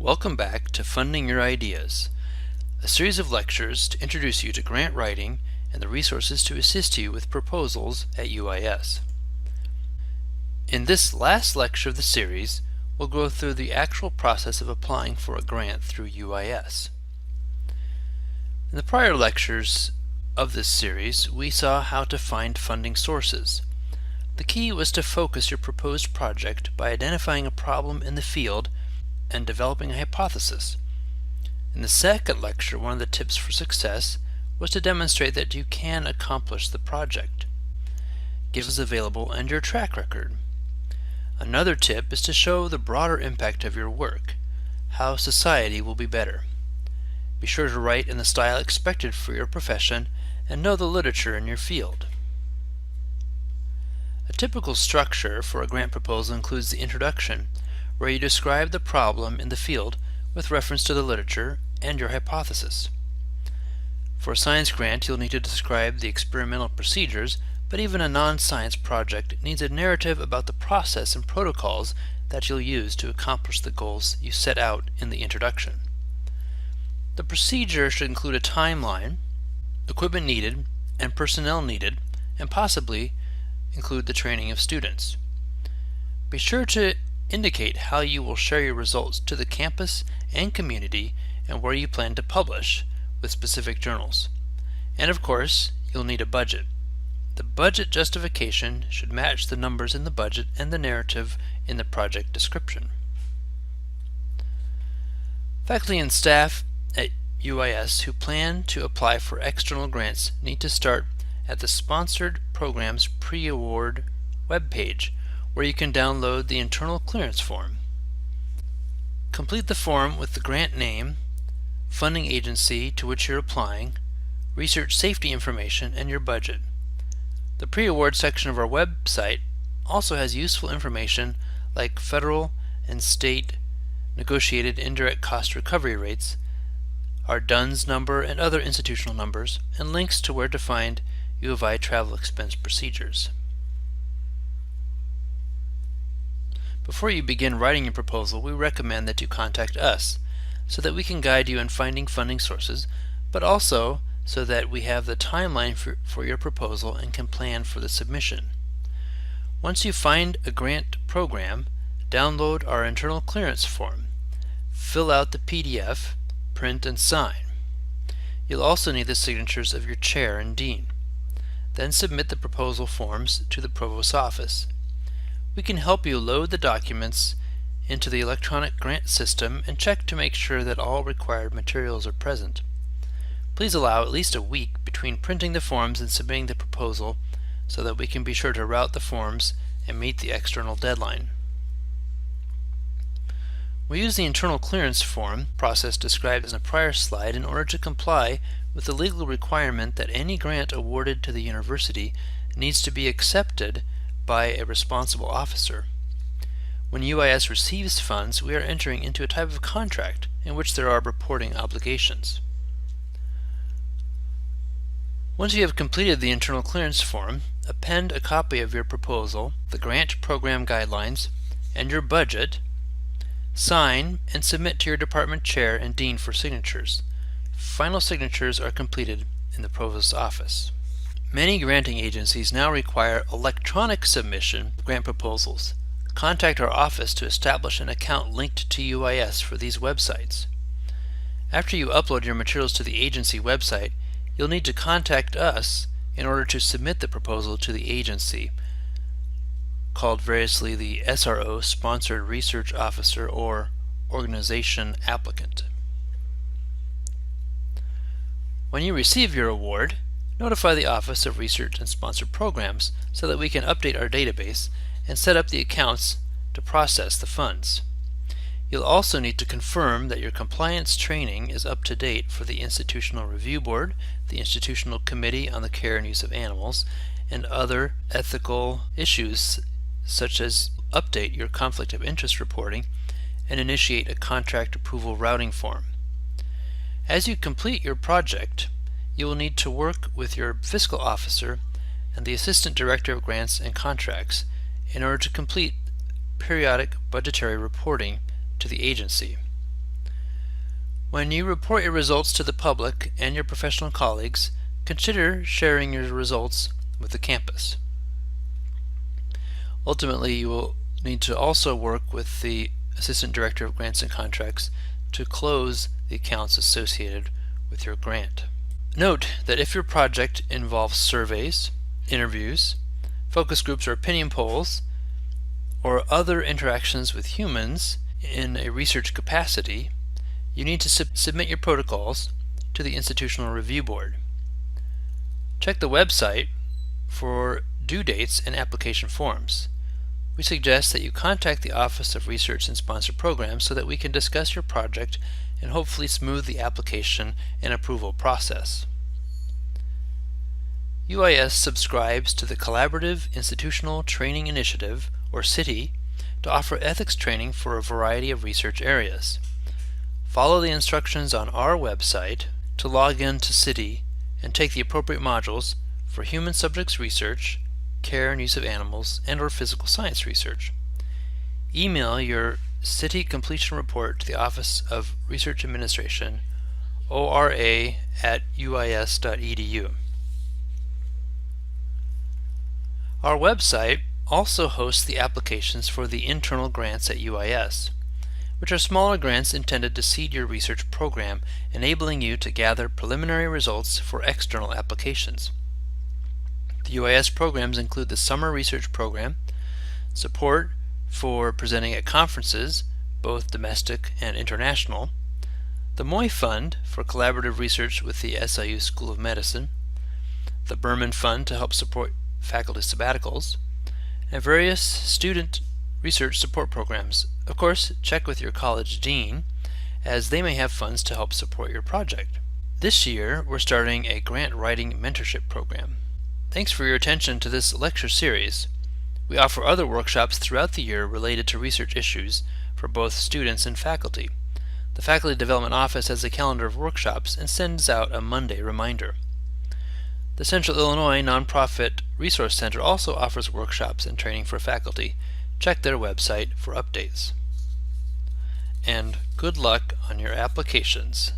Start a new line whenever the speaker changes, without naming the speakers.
Welcome back to Funding Your Ideas, a series of lectures to introduce you to grant writing and the resources to assist you with proposals at UIS. In this last lecture of the series, we'll go through the actual process of applying for a grant through UIS. In the prior lectures of this series, we saw how to find funding sources. The key was to focus your proposed project by identifying a problem in the field and developing a hypothesis. In the second lecture, one of the tips for success was to demonstrate that you can accomplish the project. Give us available and your track record. Another tip is to show the broader impact of your work, how society will be better. Be sure to write in the style expected for your profession and know the literature in your field. A typical structure for a grant proposal includes the introduction, where you describe the problem in the field with reference to the literature and your hypothesis. For a science grant, you'll need to describe the experimental procedures, but even a non-science project needs a narrative about the process and protocols that you'll use to accomplish the goals you set out in the introduction. The procedure should include a timeline, equipment needed, and personnel needed, and possibly include the training of students. Be sure to indicate how you will share your results to the campus and community and where you plan to publish with specific journals. And of course, you'll need a budget. The budget justification should match the numbers in the budget and the narrative in the project description. Faculty and staff at UIS who plan to apply for external grants need to start at the Sponsored Programs Pre-Award webpage, where you can download the internal clearance form. Complete the form with the grant name, funding agency to which you're applying, research safety information, and your budget. The pre-award section of our website also has useful information like federal and state negotiated indirect cost recovery rates, our DUNS number and other institutional numbers, and links to where to find U of I travel expense procedures. Before you begin writing your proposal, we recommend that you contact us so that we can guide you in finding funding sources, but also so that we have the timeline for your proposal and can plan for the submission. Once you find a grant program, download our internal clearance form. Fill out the PDF, print and sign. You'll also need the signatures of your chair and dean. Then submit the proposal forms to the provost's office. We can help you load the documents into the electronic grant system and check to make sure that all required materials are present. Please allow at least a week between printing the forms and submitting the proposal so that we can be sure to route the forms and meet the external deadline. We use the internal clearance form process described in a prior slide in order to comply with the legal requirement that any grant awarded to the university needs to be accepted by a responsible officer. When UIS receives funds, we are entering into a type of contract in which there are reporting obligations. Once you have completed the internal clearance form, append a copy of your proposal, the grant program guidelines, and your budget, sign, and submit to your department chair and dean for signatures. Final signatures are completed in the provost's office. Many granting agencies now require electronic submission of grant proposals. Contact our office to establish an account linked to UIS for these websites. After you upload your materials to the agency website, you'll need to contact us in order to submit the proposal to the agency, called variously the SRO, Sponsored Research Officer, or Organization Applicant. When you receive your award, notify the Office of Research and Sponsored Programs so that we can update our database and set up the accounts to process the funds. You'll also need to confirm that your compliance training is up to date for the Institutional Review Board, the Institutional Committee on the Care and Use of Animals, and other ethical issues such as update your conflict of interest reporting and initiate a contract approval routing form. As you complete your project, you will need to work with your fiscal officer and the Assistant Director of Grants and Contracts in order to complete periodic budgetary reporting to the agency. When you report your results to the public and your professional colleagues, consider sharing your results with the campus. Ultimately, you will need to also work with the Assistant Director of Grants and Contracts to close the accounts associated with your grant. Note that if your project involves surveys, interviews, focus groups or opinion polls, or other interactions with humans in a research capacity, you need to submit your protocols to the Institutional Review Board. Check the website for due dates and application forms. We suggest that you contact the Office of Research and Sponsored Programs so that we can discuss your project and hopefully smooth the application and approval process. UIS subscribes to the Collaborative Institutional Training Initiative, or CITI, to offer ethics training for a variety of research areas. Follow the instructions on our website to log in to CITI and take the appropriate modules for human subjects research, care and use of animals, and/or physical science research. Email your CITI completion report to the Office of Research Administration, ora@uis.edu. Our website also hosts the applications for the internal grants at UIS, which are smaller grants intended to seed your research program, enabling you to gather preliminary results for external applications. The UIS programs include the Summer Research Program, support for presenting at conferences, both domestic and international, the Moy Fund for collaborative research with the SIU School of Medicine, the Berman Fund to help support faculty sabbaticals, and various student research support programs. Of course, check with your college dean, as they may have funds to help support your project. This year, we're starting a grant writing mentorship program. Thanks for your attention to this lecture series. We offer other workshops throughout the year related to research issues for both students and faculty. The Faculty Development Office has a calendar of workshops and sends out a Monday reminder. The Central Illinois Nonprofit Resource Center also offers workshops and training for faculty. Check their website for updates. And good luck on your applications.